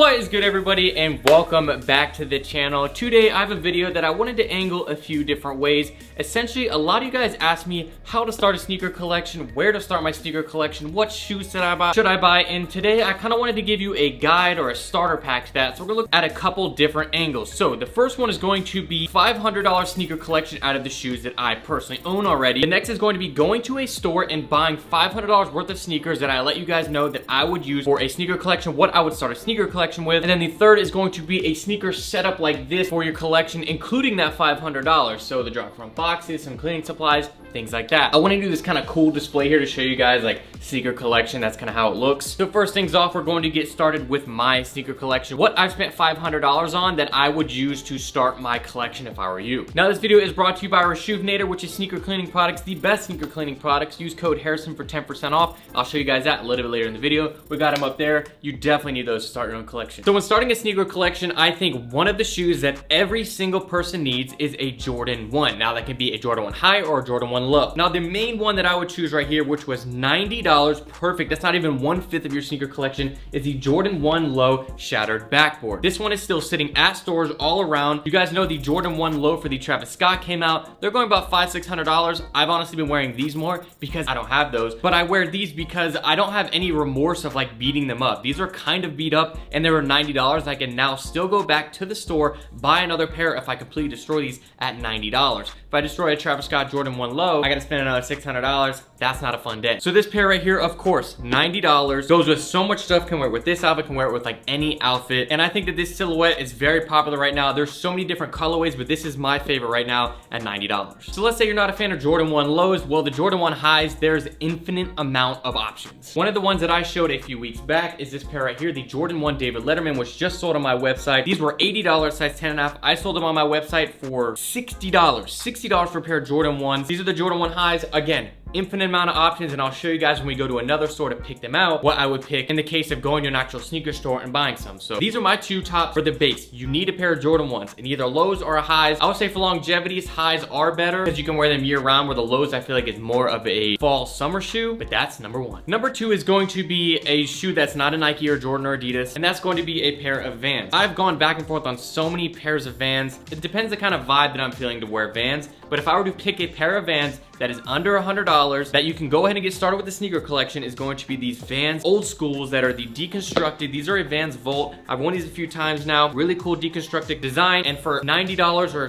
What is good, everybody, and welcome back to the channel. Today I have a video that I wanted to angle a few different ways. Essentially, a lot of you guys asked me how to start a sneaker collection, where to start my sneaker collection, what shoes should I buy, and today I kind of wanted to give you a guide or a starter pack to that. So we're gonna look at a couple different angles. So the first one is going to be $500 sneaker collection out of the shoes that I personally own already. The next is going to be going to a store and buying $500 worth of sneakers that I let you guys know that I would use for a sneaker collection, what I would start a sneaker collection with. And then the third is going to be a sneaker setup like this for your collection, including that $500. So the drop front boxes, some cleaning supplies, things like that. I want to do this kind of cool display here to show you guys like sneaker collection. That's kind of how it looks. So first things off, we're going to get started with my sneaker collection. What I've spent $500 on that I would use to start my collection if I were you. Now this video is brought to you by Rejuvenator, which is sneaker cleaning products, the best sneaker cleaning products. Use code Harrison for 10% off. I'll show you guys that a little bit later in the video. We got them up there. You definitely need those to start your own collection. So when starting a sneaker collection, I think one of the shoes that every single person needs is a Jordan 1. Now that can be a Jordan 1 high or a Jordan 1 low. Now the main one that I would choose right here, which was $90, perfect, that's not even 1/5 of your sneaker collection, is the Jordan 1 low shattered backboard. This one is still sitting at stores all around. You guys know the Jordan 1 low for the Travis Scott came out. They're going about $500-600. I've honestly been wearing these more because I don't have those, but I wear these because I don't have any remorse of like beating them up. These are kind of beat up and they were $90. I can now still go back to the store, buy another pair if I completely destroy these at $90. If I destroy a Travis Scott Jordan 1 low, I gotta spend another $600. That's not a fun day. So this pair right here, of course, $90. Goes with so much stuff. Can wear it with this outfit, can wear it with like any outfit. And I think that this silhouette is very popular right now. There's so many different colorways, but this is my favorite right now at $90. So let's say you're not a fan of Jordan 1 lows. Well, the Jordan 1 highs, there's infinite amount of options. One of the ones that I showed a few weeks back is this pair right here, the Jordan 1 David Letterman, which just sold on my website. These were $80, size 10.5. I sold them on my website for $60. $60 for a pair of Jordan 1s. These are the Jordan 1 highs. Again, infinite amount of options, and I'll show you guys when we go to another store to pick them out what I would pick in the case of going to an actual sneaker store and buying some. So these are my two tops for the base. You need a pair of Jordan 1s in either lows or highs. I would say for longevities, highs are better because you can wear them year round, where the lows I feel like is more of a fall summer shoe, but that's number one. Number two is going to be a shoe that's not a Nike or Jordan or Adidas, and that's going to be a pair of Vans. I've gone back and forth on so many pairs of Vans. It depends the kind of vibe that I'm feeling to wear Vans, but if I were to pick a pair of Vans that is under $100 that you can go ahead and get started with the sneaker collection, is going to be these Vans old schools that are the deconstructed. These are a Vans Volt. I've worn these a few times now. Really cool deconstructed design, and for $90 or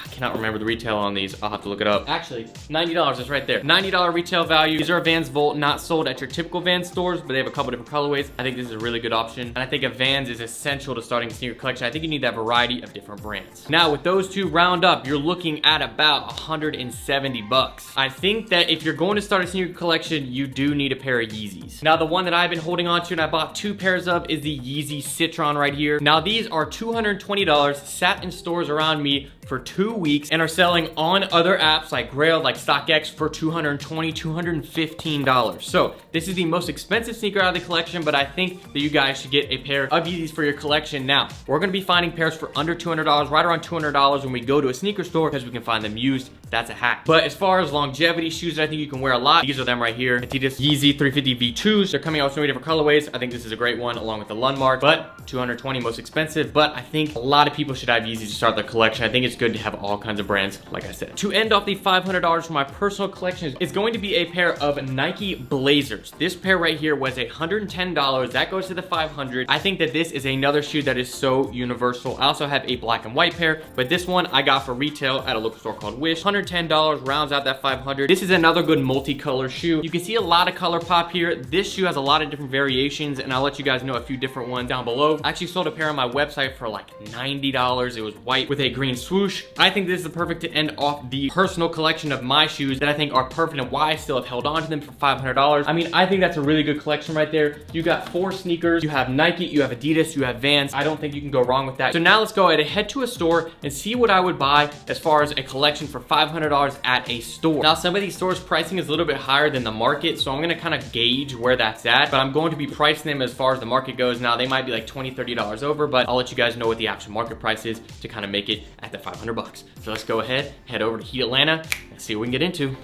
I cannot remember the retail on these. I'll have to look it up. Actually, $90 is right there. $90 retail value. These are Vans Volt, not sold at your typical Vans stores, but they have a couple different colorways. I think this is a really good option, and I think a Vans is essential to starting a sneaker collection. I think you need that variety of different brands. Now, with those two round up, you're looking at about 170 bucks. I think that if you're going to start a sneaker collection, you do need a pair of Yeezys. Now, the one that I've been holding on to and I bought two pairs of is the Yeezy Citron right here. Now, these are $220, sat in stores around me for 2 weeks and are selling on other apps like Grail, like StockX, for $220, $215. So this is the most expensive sneaker out of the collection, but I think that you guys should get a pair of Yeezys for your collection. Now, we're gonna be finding pairs for under $200, right around $200 when we go to a sneaker store, because we can find them used. That's a hack. But as far as longevity shoes that I think you can wear a lot, these are them right here. Adidas Yeezy 350 V2s. They're coming out with so many different colorways. I think this is a great one along with the Lundmark, but $220 most expensive. But I think a lot of people should have Yeezys to start their collection. I think it's good to have all kinds of brands, like I said. To end off the $500 for my personal collection is going to be a pair of Nike Blazers. This pair right here was $110. That goes to the $500. I think that this is another shoe that is so universal. I also have a black and white pair, but this one I got for retail at a local store called Wish. $110 rounds out that $500. This is another good multicolor shoe. You can see a lot of color pop here. This shoe has a lot of different variations, and I'll let you guys know a few different ones down below. I actually sold a pair on my website for like $90. It was white with a green swoosh. I think this is the perfect to end off the personal collection of my shoes that I think are perfect and why I still have held on to them for $500. I mean, I think that's a really good collection right there. You got 4 sneakers, you have Nike, you have Adidas, you have Vans. I don't think you can go wrong with that. So now let's go ahead and head to a store and see what I would buy as far as a collection for $500 at a store. Now, some of these stores pricing is a little bit higher than the market, so I'm gonna kind of gauge where that's at, but I'm going to be pricing them as far as the market goes. Now, they might be like $20-30 over, but I'll let you guys know what the actual market price is to kind of make it at the 500 bucks. So let's go ahead, head over to Heat Atlanta, and see what we can get into.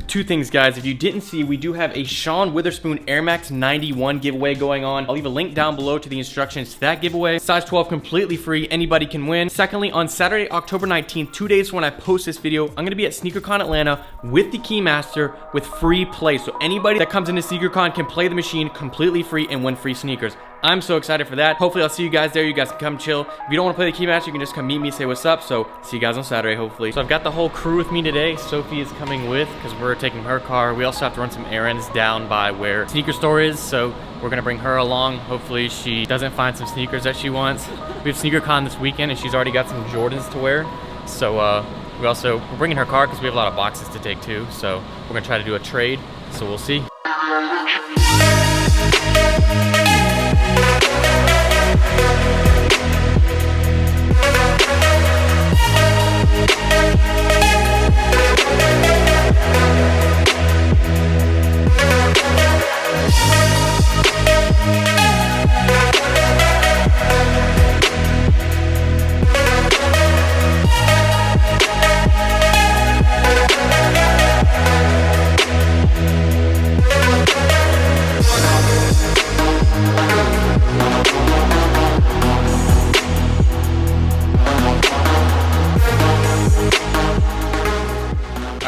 Two things, guys. If you didn't see, we do have a Sean Witherspoon Air Max 91 giveaway going on. I'll leave a link down below to the instructions to that giveaway. Size 12, completely free. Anybody can win. Secondly, on Saturday, October 19th, 2 days from when I post this video, I'm gonna be at SneakerCon Atlanta with the Keymaster with free play. So anybody that comes into SneakerCon can play the machine completely free and win free sneakers. I'm so excited for that. Hopefully I'll see you guys there. You guys can come chill. If you don't want to play the Keymaster, you can just come meet me, say what's up. So see you guys on Saturday, hopefully. So I've got the whole crew with me today. Sophie is coming with because we're taking her car. We also have to run some errands down by where Sneaker Store is. So we're gonna bring her along. Hopefully she doesn't find some sneakers that she wants. We have SneakerCon this weekend and she's already got some Jordans to wear. So we're bringing her car because we have a lot of boxes to take too. So we're gonna try to do a trade. So we'll see.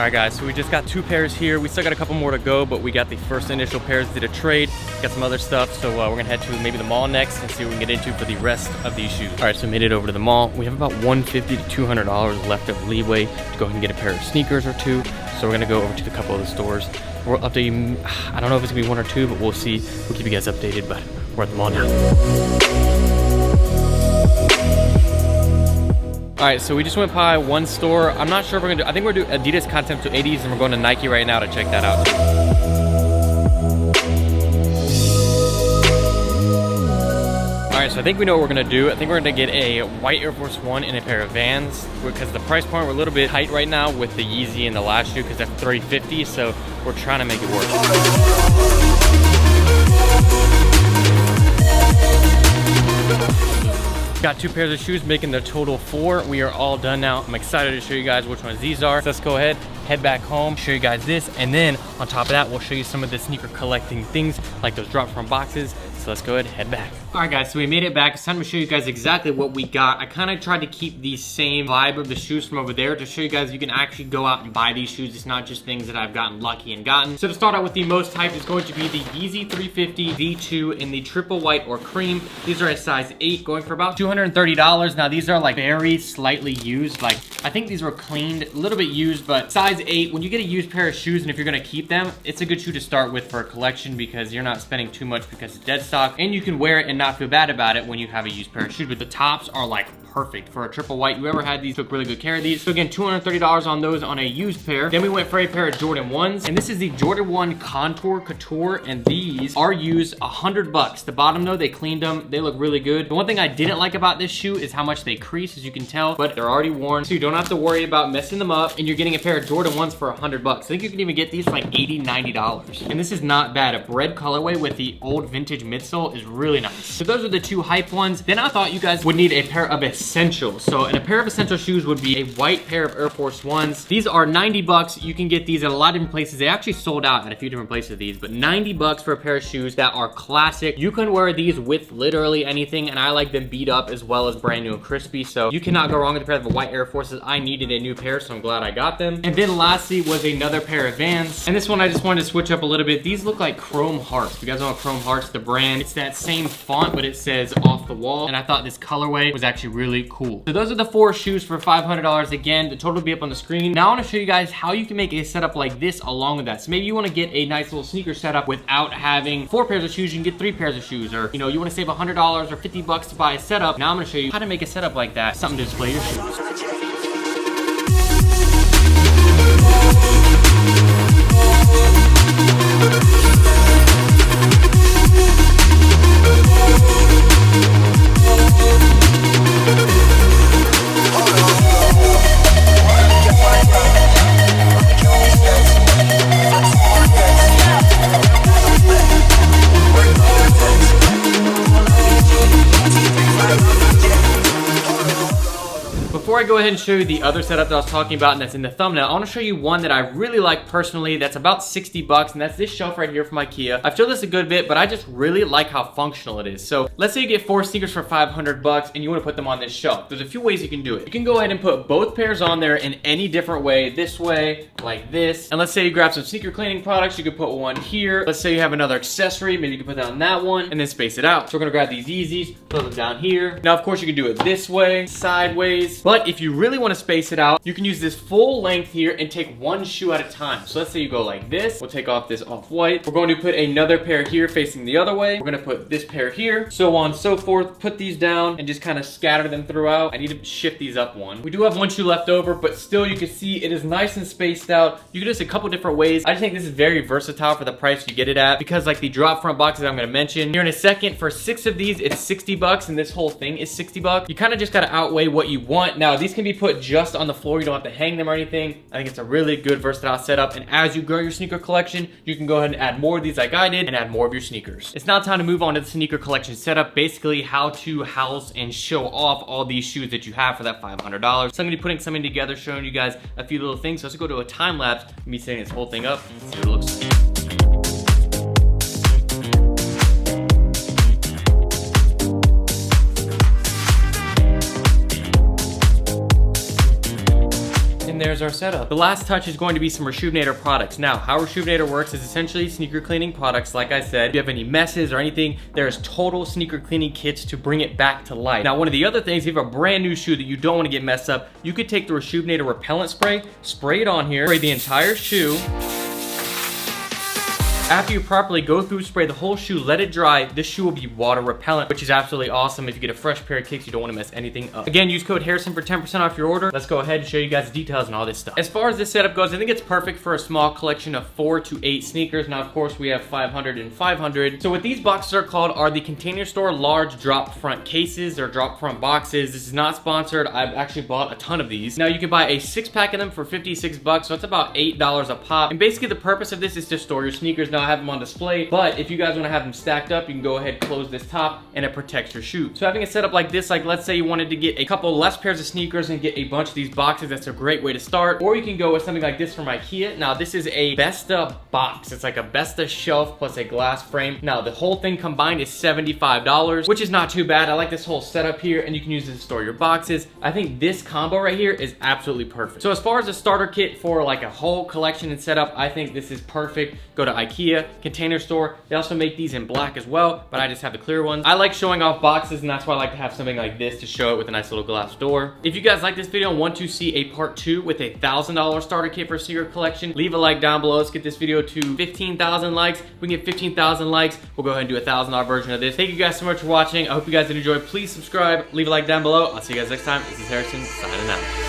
Alright guys, so we just got 2 pairs here. We still got a couple more to go, but we got the first initial pairs, did a trade, got some other stuff, so we're gonna head to maybe the mall next and see what we can get into for the rest of these shoes. Alright, so we made it over to the mall. We have about $150 to $200 left of leeway to go ahead and get a pair of sneakers or 2. So we're gonna go over to a couple of the stores. We'll update you, I don't know if it's gonna be 1 or 2, but we'll see. We'll keep you guys updated, but we're at the mall now. All right, so we just went by one store. I'm not sure if we're gonna do, I think we're gonna do Adidas content to 80s and we're going to Nike right now to check that out too. All right, so I think we know what we're gonna do. I think we're gonna get a white Air Force One and a pair of Vans because the price point, we're a little bit tight right now with the Yeezy and the last shoe because they're $350, so we're trying to make it work. Got 2 pairs of shoes, making the total 4. We are all done now. I'm excited to show you guys which ones these are. So let's go ahead, head back home, show you guys this, and then on top of that, we'll show you some of the sneaker collecting things like those drop from boxes. So let's go ahead and head back. All right guys, so we made it back. It's time to show you guys exactly what we got. I kind of tried to keep the same vibe of the shoes from over there to show you guys you can actually go out and buy these shoes. It's not just things that I've gotten lucky and gotten. So to start out with the most hype is going to be the Yeezy 350 V2 in the triple white or cream. These are a size 8, going for about $230. Now these are like very slightly used. Like I think these were cleaned, a little bit used, but size 8, when you get a used pair of shoes and if you're gonna keep them, it's a good shoe to start with for a collection because you're not spending too much because it's dead stock and you can wear it and not feel bad about it when you have a used pair of shoes. But the tops are like perfect for a triple white. Whoever had these took really good care of these. So again, $230 on those on a used pair. Then we went for a pair of Jordan 1s, and this is the Jordan 1 Contour Couture, and these are used $100. The bottom though, they cleaned them. They look really good. The one thing I didn't like about this shoe is how much they crease, as you can tell, but they're already worn, so you don't have to worry about messing them up, and you're getting a pair of Jordan 1s for $100. I think you can even get these for like $80, $90. And this is not bad. A red colorway with the old vintage midsole is really nice. So those are the 2 hype ones. Then I thought you guys would need a pair of essentials. So and a pair of essential shoes would be a white pair of Air Force Ones. These are $90. You can get these at a lot of different places. They actually sold out at a few different places, these, but $90 for a pair of shoes that are classic. You can wear these with literally anything, and I like them beat up as well as brand new and crispy. So you cannot go wrong with a pair of white Air Forces. I needed a new pair, so I'm glad I got them. And then lastly was another pair of Vans. And this one I just wanted to switch up a little bit. These look like Chrome Hearts. If you guys know Chrome Hearts, the brand, it's that same font, but it says off the wall. And I thought this colorway was actually really cool. So those are the 4 shoes for $500. Again, the total will be up on the screen. Now I want to show you guys how you can make a setup like this along with that. So maybe you want to get a nice little sneaker setup without having 4 pairs of shoes. You can get 3 pairs of shoes, or you know, you want to save $100 or $50 to buy a setup. Now I'm going to show you how to make a setup like that, something to display your shoes. Before before I go ahead and show you the other setup that I was talking about and that's in the thumbnail, I want to show you one that I really like personally that's about 60 bucks, and that's this shelf right here from IKEA. I've showed this a good bit, but I just really like how functional it is. So let's say you get 4 sneakers for 500 bucks and you want to put them on this shelf. There's a few ways you can do it. You can go ahead and put both pairs on there in any different way, this way, like this. And let's say you grab some sneaker cleaning products, you could put one here. Let's say you have another accessory, maybe you can put that on that one and then space it out. So we're gonna grab these Yeezys, put them down here. Now, of course, you can do it this way, sideways, but if you really want to space it out, you can use this full length here and take one shoe at a time. So let's say you go like this. We'll take off this off-white. We're going to put another pair here facing the other way. We're gonna put this pair here, so on and so forth. Put these down and just kind of scatter them throughout. I need to shift these up one. We do have one shoe left over, but still you can see it is nice and spaced out. You can do this a couple different ways. I just think this is very versatile for the price you get it at, because like the drop front boxes I'm gonna mention here in a second, for 6 of these, it's 60 bucks and this whole thing is 60 bucks. You kind of just gotta outweigh what you want. Now, these can be put just on the floor. You don't have to hang them or anything. I think it's a really good versatile setup, and as you grow your sneaker collection, you can go ahead and add more of these like I did and add more of your sneakers. It's now time to move on to the sneaker collection setup, basically how to house and show off all these shoes that you have for that $500. So I'm gonna be putting something together, showing you guys a few little things. So let's go to a time lapse, me setting this whole thing up and see what it looks like. And there's our setup. The last touch is going to be some Rejuvenator products. Now, how Rejuvenator works is essentially sneaker cleaning products. Like I said, if you have any messes or anything, there's total sneaker cleaning kits to bring it back to life. Now, one of the other things, if you have a brand new shoe that you don't want to get messed up, you could take the Rejuvenator repellent spray, spray it on here, spray the entire shoe. After you properly go through, spray the whole shoe, let it dry, this shoe will be water repellent, which is absolutely awesome. If you get a fresh pair of kicks, you don't want to mess anything up. Again, use code Harrison for 10% off your order. Let's go ahead and show you guys the details and all this stuff. As far as this setup goes, I think it's perfect for a small collection of 4 to 8 sneakers. Now, of course, we have 500 and 500. So what these boxes are called are the Container Store large drop front cases or drop front boxes. This is not sponsored. I've actually bought a ton of these. Now, you can buy a 6-pack of them for 56 bucks, so it's about $8 a pop. And basically, the purpose of this is to store your sneakers. Now, I have them on display, but if you guys want to have them stacked up, you can go ahead and close this top and it protects your shoe. So having a setup like this, like let's say you wanted to get a couple less pairs of sneakers and get a bunch of these boxes, that's a great way to start. Or you can go with something like this from IKEA. Now this is a Besta box. It's like a Besta shelf plus a glass frame. Now the whole thing combined is $75, which is not too bad. I like this whole setup here, and you can use this to store your boxes. I think this combo right here is absolutely perfect. So as far as a starter kit for like a whole collection and setup, I think this is perfect. Go to IKEA, Container Store. They also make these in black as well, but I just have the clear ones. I like showing off boxes, and that's why I like to have something like this to show it with a nice little glass door. If you guys like this video and want to see a part 2 with a $1,000 starter kit for a sneaker collection, leave a like down below. Let's get this video to 15,000 likes. If we can get 15,000 likes, we'll go ahead and do a $1,000 version of this. Thank you guys so much for watching. I hope you guys did enjoy. Please subscribe, leave a like down below. I'll see you guys next time. This is Harrison signing out.